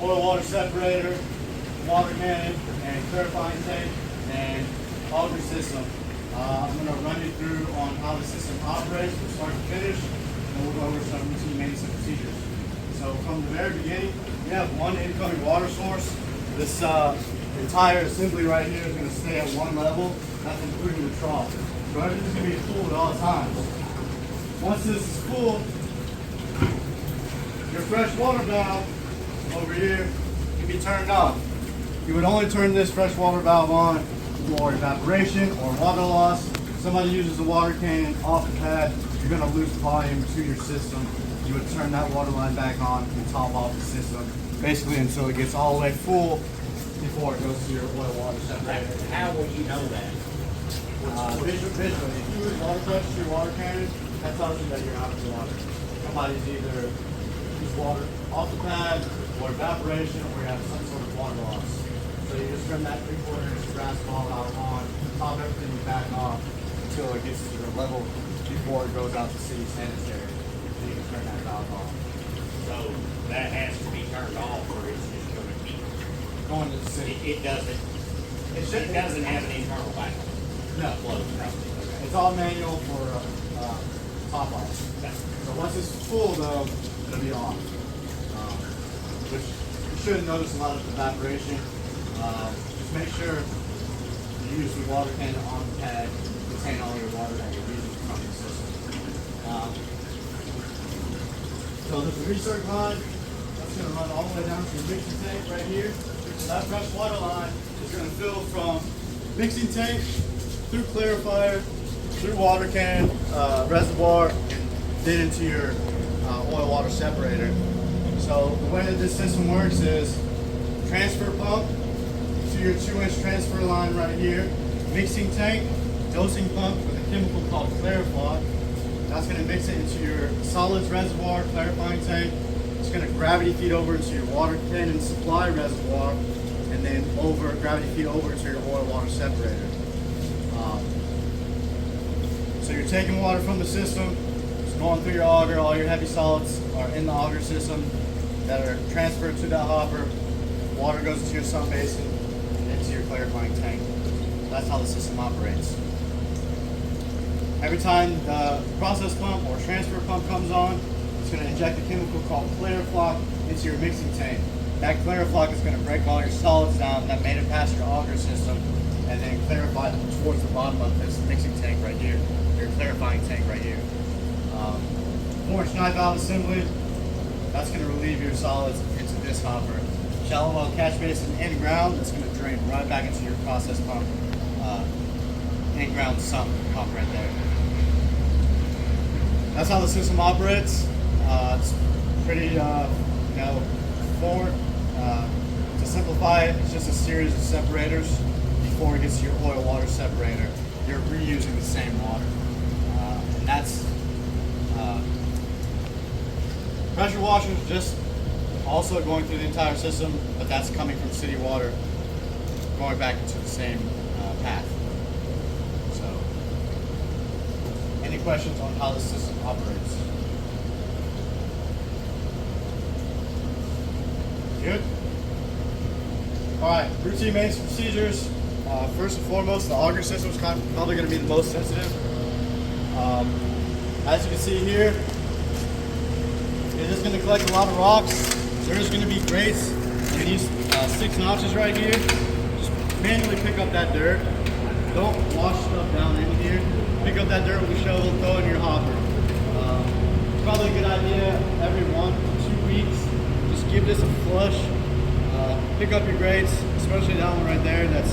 oil water separator, water cannon, and clarifying tank, and auger system. I'm going to run you through on how the system operates from start to finish, and we'll go over some routine maintenance and procedures. So from the very beginning, we have one incoming water source. This entire assembly right here is going to stay at one level. That's including the trough. So everything's going to be full at all times. Once this is full, your fresh water valve over here can be turned on. You would only turn this fresh water valve on for evaporation or water loss. If somebody uses the water cannon off the pad, you're going to lose volume to your system. You would turn that water line back on and top off the system, basically until it gets all the way full before it goes to your oil water separator. How will you know that? Visually, if you lose water pressure to your water cannon, that tells you that you're out of water. Somebody's either used water off the pad or evaporation, or you have some sort of water loss. So you just trim that 3/4 grass ball out on, top everything back off until it gets to your level before it goes out to city sanitary. Then you can turn that valve off. So that has to be turned off or it's just going to keep. Going to the city. It doesn't. It doesn't have an internal valve. No. Flow. Okay. It's all manual for top off. Okay. So once it's full though, it'll be on. Which you shouldn't notice a lot of evaporation. Just make sure you use the water cannon on the pad to contain all your water that you're using from the system. So there's a recirc line that's going to run all the way down to your mixing tank right here. So that fresh water line is going to fill from mixing tank through clarifier, through water cannon, reservoir, and then into your oil water separator. So the way that this system works is transfer pump to your 2-inch transfer line right here, mixing tank, dosing pump with a chemical called Clarifloc. That's going to mix it into your solids reservoir, clarifying tank. It's going to gravity feed over into your water cannon supply reservoir, and then gravity feed over to your oil water separator. So you're taking water from the system, it's going through your auger. All your heavy solids are in the auger system that are transferred to that hopper. Water goes into your sump basin, into your clarifying tank. That's how the system operates. Every time the process pump or transfer pump comes on, it's going to inject a chemical called Clarifloc into your mixing tank. That Clarifloc is going to break all your solids down that made it past your auger system, and then clarify them towards the bottom of this mixing tank right here, your clarifying tank right here. 4-inch 9-valve assembly, that's going to relieve your solids into this hopper. Shallow well catch basin in ground, that's going to drain right back into your process pump, in ground sump pump right there. That's how the system operates. It's pretty, forward. To simplify it, it's just a series of separators before it gets to your oil water separator. You're reusing the same water. And that's pressure washers, just also going through the entire system, but that's coming from city water, going back into the same path. So, any questions on how the system operates? Good? Alright, routine maintenance procedures. First and foremost, the auger system is probably going to be the most sensitive. As you can see here, it is going to collect a lot of rocks. There's going to be grates in these 6 notches right here. Just manually pick up that dirt. Don't wash stuff down in here. Pick up that dirt with a shovel, throw it in your hopper. Probably a good idea every 1 to 2 weeks. Just give this a flush. Pick up your grates, especially that one right there that's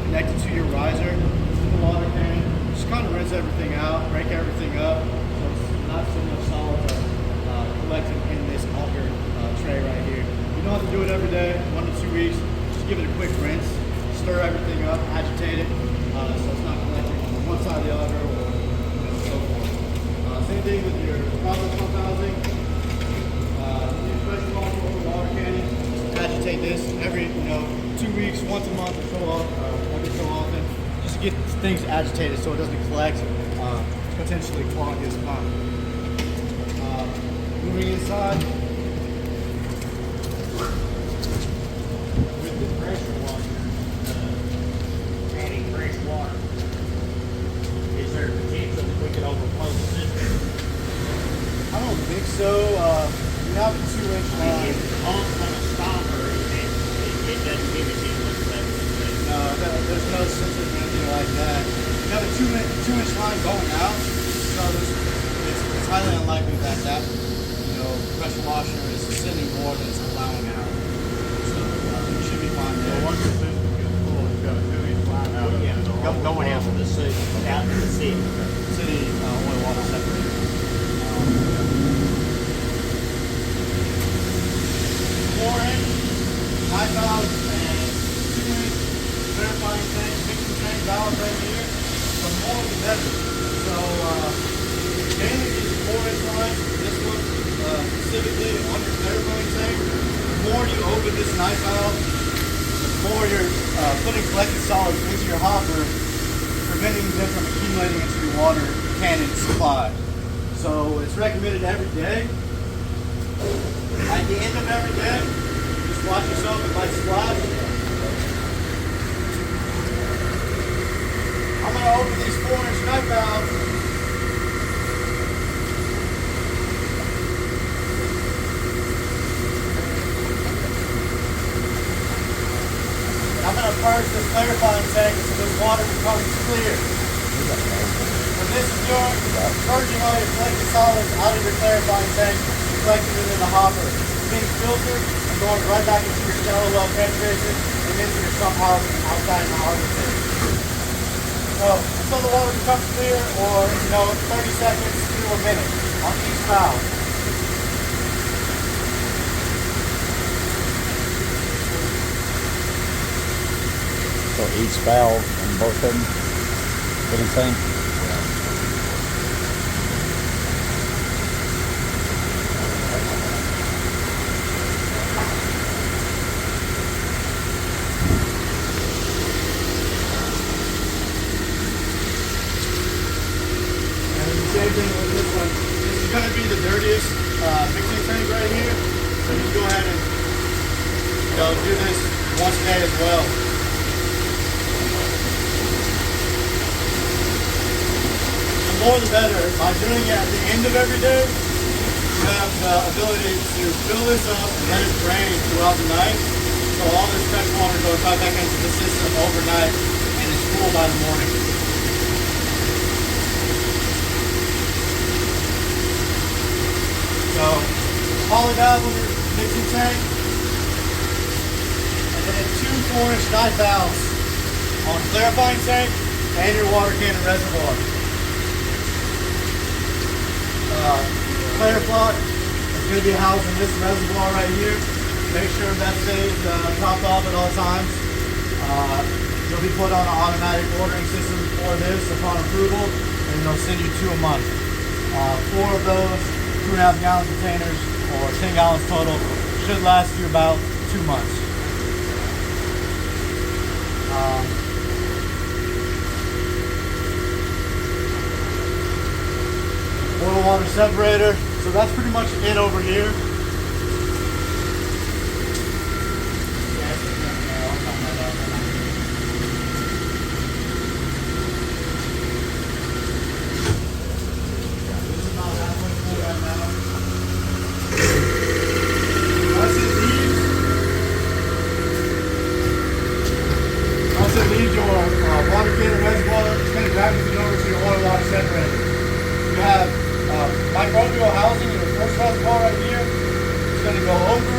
connected to your riser, to the water can. Just kind of rinse everything out, break everything up, so it's not so much solids are collected in this auger tray right here. You don't have to do it every day, 1 to 2 weeks. Just give it a quick rinse, stir everything up, agitate it, so it's not collecting on one side of the auger or so forth. Same thing with your process pump housing. Use pressure wash over water cannon. Agitate this every 2 weeks, once a month or so every so often, just to get things agitated so it doesn't collect, potentially clog this pump. Moving inside, so. We have a 2-inch line. If the pump's gonna stop or anything, it doesn't give it much level. No, there's no sensor or anything like that. We have a 2-inch line going out, so it's highly unlikely that pressure washer is sending more than it's allowing out. So it should be fine there. Once the system gets full, it's got a 2-inch line out of it. Going out to the city, City oil water separator. 4-inch, high valve, and 2-inch clarifying tank, mixing tank valve right here. The more the better. So mainly these 4-inch lines, this one specifically on your clarifying tank, the more you open this knife valve, the more you're putting collected solids into your hopper, preventing them from accumulating into your water cannon supply. So it's recommended every day. At the end of every day, just watch yourself and light splash. I'm going to open these 4-inch knife valves. I'm going to purge this clarifying tank so this water becomes clear. When this is doing, purging all your collected solids out of your clarifying tank, collecting it in the hopper. It's being filtered and going right back into your shallow well penetration and into your sump housing outside in the harbor tank. So until the water becomes clear, or 30 seconds to a minute on each valve. So each valve on both of them, what do you think? Same thing with this one. This is going to be the dirtiest mixing tank right here. So you go ahead and do this once a day as well. The more the better. By doing it at the end of every day, you have the ability to fill this up and let it drain throughout the night. So all this fresh water goes right back into the system overnight and it's full by the morning. So, poly valve on your mixing tank, and then 2 4-inch knife valves on clarifying tank and your water cannon reservoir. Clariflock is going to be housed in this reservoir right here. Make sure that stays topped off at all times. You'll be put on an automatic ordering system for this upon approval, and they'll send you 2 a month. 4 of those 2.5 gallon containers, or 10 gallons total, should last you about 2 months. Oil water separator. So that's pretty much it over here. Leaves your water cannon reservoir, it's going to gravitate over to your oil water separator. You have microbial housing in your first reservoir right here. It's going to go over,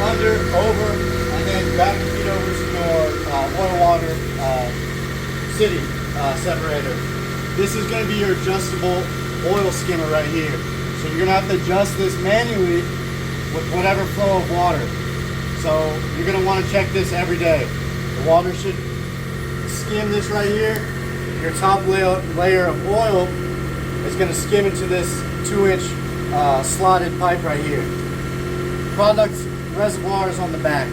under, over, and then gravitate over to your oil water city separator. This is going to be your adjustable oil skimmer right here. So you're going to have to adjust this manually with whatever flow of water. So you're going to want to check this every day. The water should skim this right here. Your top layer of oil is going to skim into this 2-inch slotted pipe right here. Product reservoir is on the back.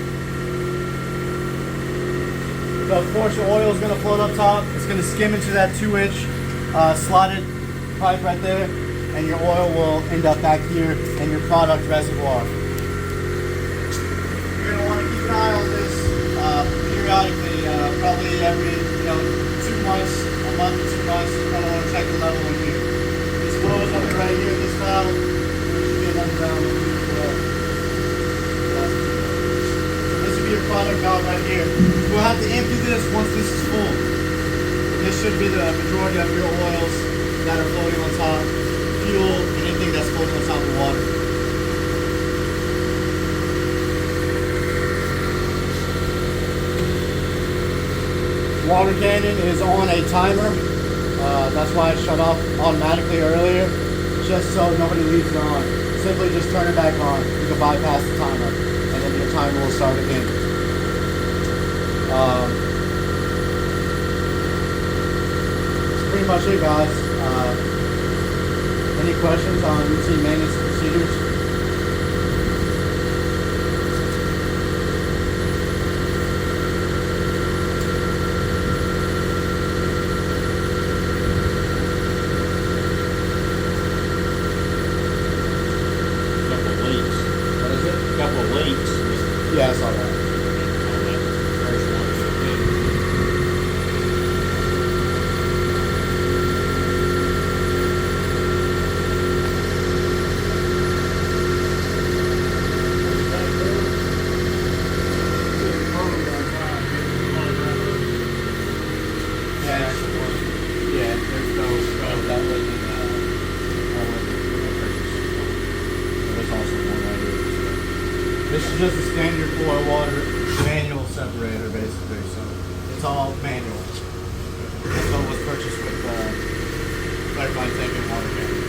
So of course your oil is going to float up top. It's going to skim into that 2-inch slotted pipe right there, and your oil will end up back here in your product reservoir. You're going to want to keep an eye on this periodically, probably every 2 months, a month to 2 months. You're going to want to check the level in here. This flow is up water right here, this valve. There should be another valve over here as well. This would be your product valve right here. We'll have to empty this once this is full. This should be the majority of your oils that are floating on top, fuel, anything that's floating on top of water. Water cannon is on a timer. That's why it shut off automatically earlier, just so nobody leaves it on. Simply just turn it back on. You can bypass the timer, and then your timer will start again. That's pretty much it, guys. Any questions on routine maintenance procedures? Couple of leaks. What is it? Couple of leaks. Yeah, I saw that. On that first one. Yeah, there's no that was in there's also one right here. This is just a standard boil water manual separator basically, so it's all manual. That's what was purchased with Clarify Tank and Water Cannon.